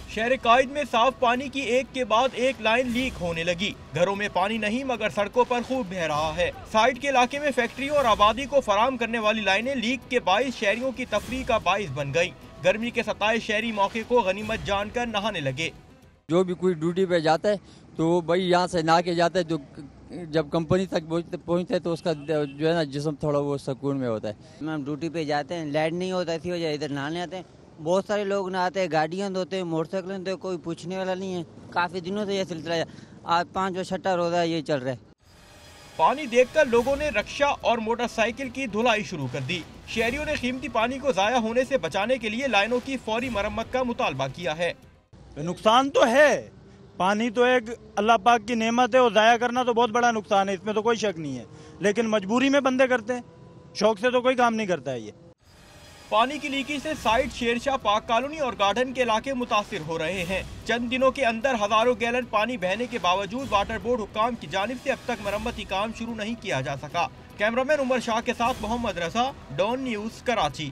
शहर कायद में साफ पानी की एक के बाद एक लाइन लीक होने लगी। घरों में पानी नहीं मगर सड़कों पर खूब बह रहा है। साइड के इलाके में फैक्ट्रियों और आबादी को फराम करने वाली लाइनें लीक के बाइस शहरियों की तफरीह का बाइस बन गयी। गर्मी के सताए शहरी मौके को गनीमत जानकर नहाने लगे। जो भी कोई ड्यूटी पे जाता है तो भाई यहाँ से नहा के जाता है, जो जब कंपनी तक पहुँचते है तो उसका जो है ना जिस्म थोड़ा वो सुकून में होता है। हम ड्यूटी पे जाते हैं, लाइट नहीं होता, इसी वजह इधर नहाने आते हैं। बहुत सारे लोग नहाते हैं, गाड़ियाँ धोते हैं, मोटरसाइकिल धोते हैं, कोई पूछने वाला नहीं है। काफ़ी दिनों से यह सिलसिला है, आज 5 व 6 रोज़ा ये चल रहा है। पानी देखकर लोगों ने रक्षा और मोटरसाइकिल की धुलाई शुरू कर दी। शहरियों ने कीमती पानी को जाया होने से बचाने के लिए लाइनों की फौरी मरम्मत का मुतालबा किया है। नुकसान तो है, पानी तो एक अल्लाह पाक की नेमत है और जाया करना तो बहुत बड़ा नुकसान है, इसमें तो कोई शक नहीं है। लेकिन मजबूरी में बंदे करते हैं, शौक से तो कोई काम नहीं करता है। ये पानी की लीकेज से साइड शेरशाह पार्क कॉलोनी और गार्डन के इलाके मुतासिर हो रहे हैं। चंद दिनों के अंदर हजारों गैलन पानी बहने के बावजूद वाटर बोर्ड हुक्काम की जानिब से अब तक मरम्मती काम शुरू नहीं किया जा सका। कैमरामैन उमर शाह के साथ मोहम्मद रजा, डॉन न्यूज, कराची।